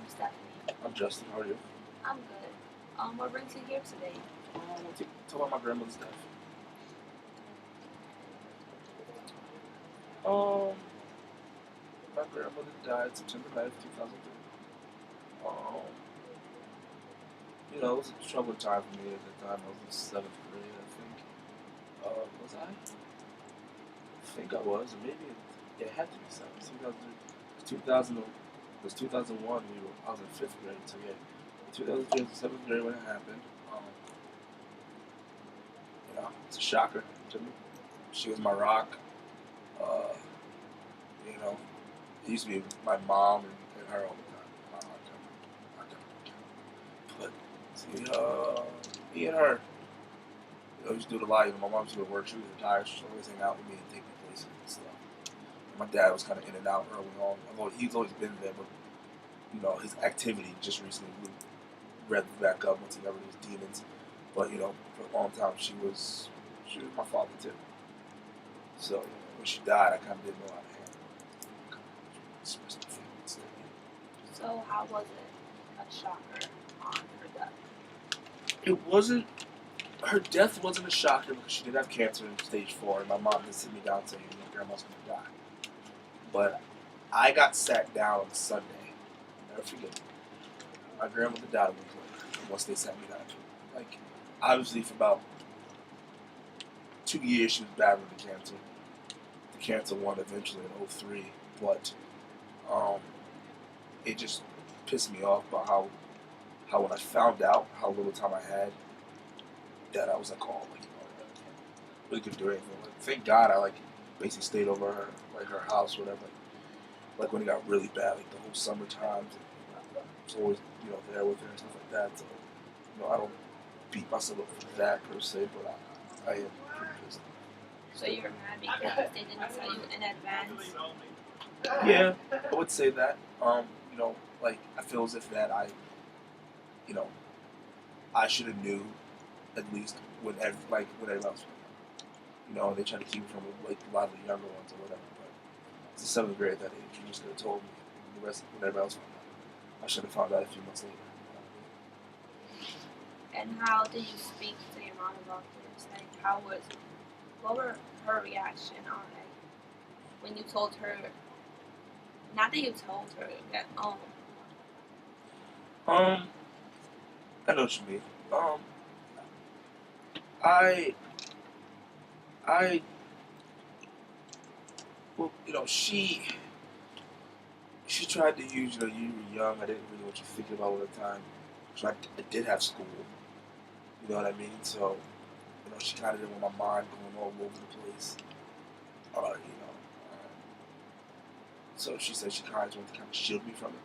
I'm Stephanie. I'm Justin. How are you? I'm good. What brings you here today? To talk about my grandmother's death. Um, my grandmother died September 9th, 2003. Um, it was a troubling time for me at the time. I was in seventh grade, I think. Was I? I think I was, or maybe it had to be seventh. 2000, it was 2001. I was in fifth grade, so yeah. 2003 was the seventh grade when it happened. It's a shocker to me. She was my rock. Uh, you know, it used to be my mom and her all the time. But see, me and her, used to do a lot. My mom used to work. She was retired. She would always hang out with me and take me places and stuff. And my dad was kind of in and out early on. Although he's always been there, but his activity just recently revved back up once he got rid of his demons. But for a long time, she was my father too. So when she died, I kind of didn't know how to handle it. So how was it a shocker on her death? It wasn't. Her death wasn't a shocker because she did have cancer in stage 4, and my mom did sit me down and say, "Your grandma's gonna die." But I got sat down on Sunday. I'll never forget it. My grandmother died a week later. Once they sat me down, like obviously for about 2 years she was battling the cancer. The cancer won eventually in '03, but it just pissed me off about how when I found out how little time I had, that I was like, oh, I can't really couldn't do anything. Like, thank God I basically stayed over her house or whatever. Like when it got really bad, like the whole summertime, I was always there with her and stuff like that. So I don't beat myself up for that per se, but I am pretty pissed. So you're mad because they didn't tell you in advance? Yeah, I would say that. I feel as if that I should have knew at least when everyone else. They try to keep it from a lot of the younger ones or whatever. But it's the seventh grade at that age. You just could have told me. The rest, when everybody else found out, I should have found out a few months later. And how did you speak to your mom about this? Like, what were her reaction on it when you told her? Not that you told her that. I know what you mean. I, well, she tried to use, you were young. I didn't really know what you're thinking about all the time. So I did have school. You know what I mean? So, she kind of didn't want my mind going all over the place. So she said she kind of wanted to kind of shield me from it.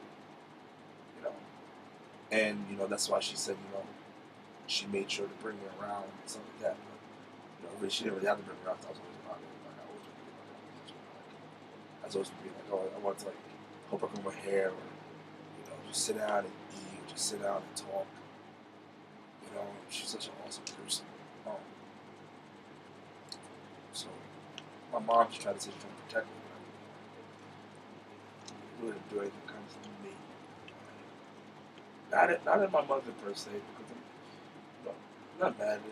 And, that's why she said, she made sure to bring me around and stuff like that. But, really, she didn't really have to bring me around. I was always around her. I was always being like, oh, I wanted to, help her comb her hair or, just sit down and eat or just sit down and talk. She's such an awesome person. So, my mom just tried to say she's trying to protect me. Really didn't do anything kind of to me. Not at my mother per se, because I'm not mad at it.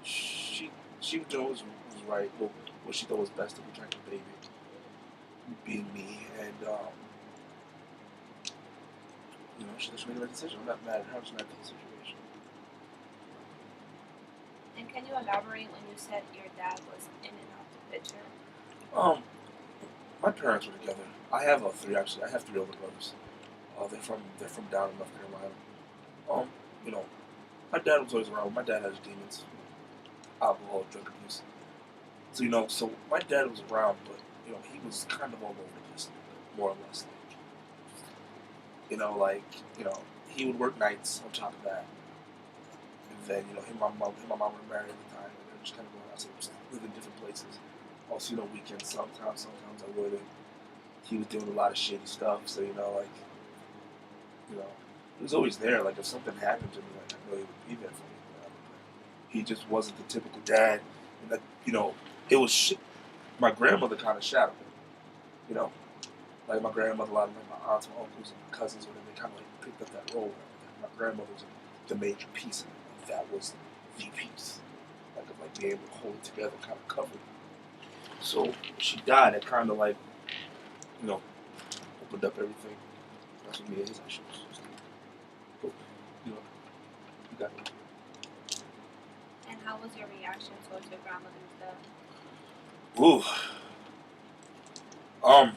She was doing what was right, what she thought was best to protect the baby, being me, and she made the right decision. I'm not mad at her. I'm just mad at the situation. And can you elaborate when you said your dad was in and out the picture? My parents were together. I have three actually. I have three older brothers. They're from down in North Carolina. My dad was always around. My dad has demons, alcohol, drug abuse. So my dad was around, but he was kind of all over the place, more or less. He would work nights on top of that, and then him and my mom were married at the time, and they were just kind of going out, so just living in different places. Also, weekends sometimes I would. And he was doing a lot of shady stuff, so he was always there. Like if something happened to me, I know he would be there for me. He just wasn't the typical dad, and it was shit. My grandmother kind of shadowed him. like my grandmother, a lot of like my aunts, my uncles, and my cousins, whatever, they kind of like picked up that role. My grandmother was the major piece of it. That was the piece, like of like being able to hold it together, kind of cover it. So when she died, it kind of like, you know, opened up everything. That's what me and his issues. But, you know, you got it. And how was your reaction towards your grandmother's death? Ooh. Um.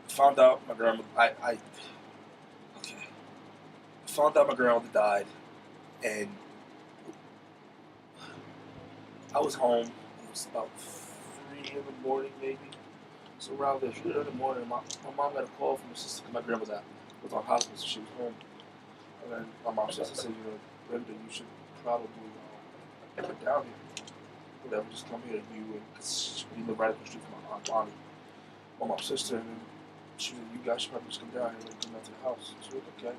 Found out my grandmother. Okay. Found out my grandmother died, and I was home. It was about 3 in the morning, maybe. So around there, 3 in the morning, my mom got a call from her sister. My grandmother was on hospice, so she was home. And then my mom's sister said, you know, Brenda, you should probably come down here. Whatever, just come here. Because we live right up the street from my aunt Bonnie, my mom's sister, and then she said, you guys should probably just come down here and come down to the house. So we were okay.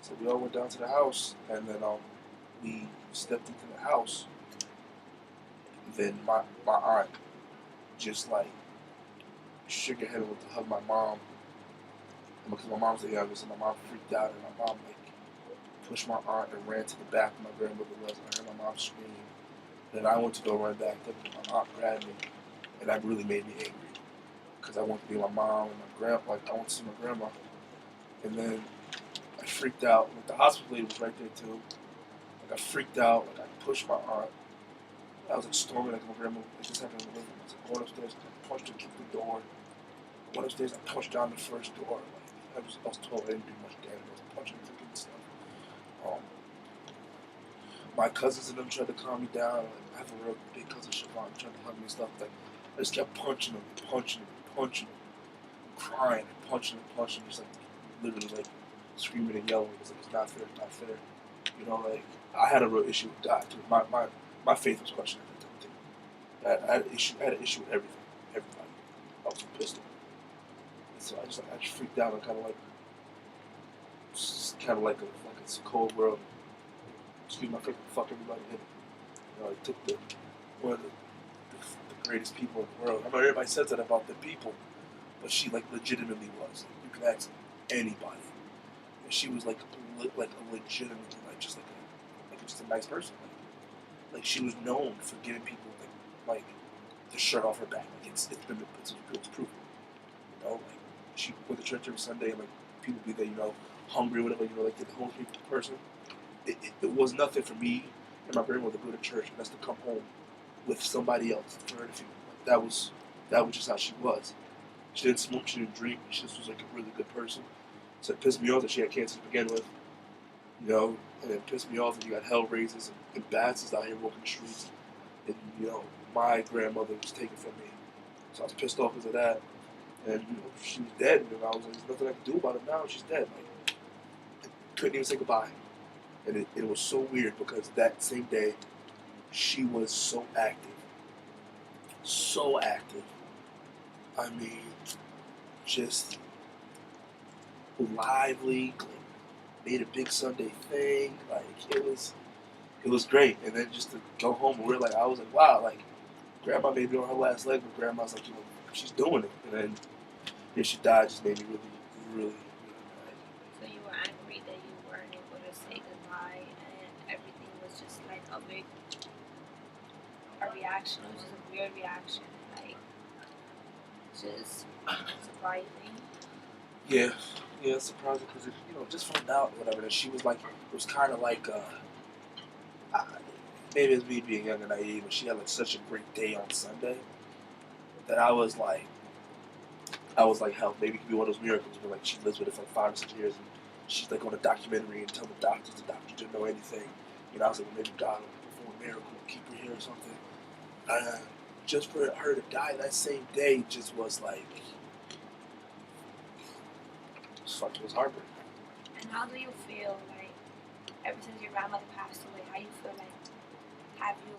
So we all went down to the house, and then we stepped into the house. Then my aunt just like shook her head and went to hug my mom. And because my mom's the youngest, and my mom freaked out, and my mom like pushed my aunt and ran to the back where my grandmother was, and I heard my mom scream. Then I went to go run back, then my aunt grabbed me, and that really made me angry because I wanted to be with my mom and my grandma. Like I want to see my grandma, and then I freaked out. Like the hospital lady was right there too. Like I freaked out. Like I pushed my aunt. I was like storming like my grandma. Like this happened in the living room. I was like going upstairs. I punched her through the door. I went upstairs. I punched down the first door. Like I was told I didn't do much damage. I was punching and stuff. Um, my cousins and them tried to calm me down. Like, I have a real big cousin, Siobhan, tried to hug me and stuff. Like, I just kept punching him, punching him, crying and punching him, just like literally like screaming and yelling. It's like it's not fair, it's not fair. You know, like I had a real issue with God too. My faith was questioned at the time too. I had an issue with everything, everybody. I was pissed off. And so I just freaked out and kind of like it's a cold world. Excuse my freaking fuck everybody in it. You know, I took one of the greatest people in the world. I know everybody says that about the people, but she like legitimately was. Like, you can ask anybody, and she was like a legitimately like just a nice person. Like she was known for giving people like the shirt off her back. Like it's proven. You know, like she went to church every Sunday, and like people be there, you know, hungry or whatever. You know, like the homeless people person. It was nothing for me and my grandmother to go to church and us to come home with somebody else for her to feel. Like that was just how she was. She didn't smoke, she didn't drink. She just was like a really good person. So it pissed me off that she had cancer to begin with, you know, and it pissed me off that you got hell raisers and bastards out here walking the streets, and you know my grandmother was taken from me. So I was pissed off because of that, and you know she was dead, and I was like, there's nothing I can do about it now. She's dead. Like I couldn't even say goodbye. And it was so weird because that same day, she was so active. So active. I mean, just lively, like, made a big Sunday thing. Like, it was great. And then just to go home and realize, I was like, wow, like, grandma may be on her last leg, but grandma's like, you know, she's doing it. And then she died, just made me really mad. So you were angry that you weren't able to say goodbye, and everything was just like a reaction. It was just a weird reaction, like just surprising. Yeah, it's surprising because you know just found out whatever that she was like it was kind of like uh, maybe it's me being young and naive, but she had like such a great day on Sunday that I was like hell maybe it could be one of those miracles where like she lives with it for like 5 or 6 years and she's like on a documentary and tell the doctor didn't know anything. You know I was like well, maybe God will perform a miracle and keep her here or something. Just for her to die that same day just was like it was heartbreaking. And how do you feel like ever since your grandmother passed away? How you feel like have you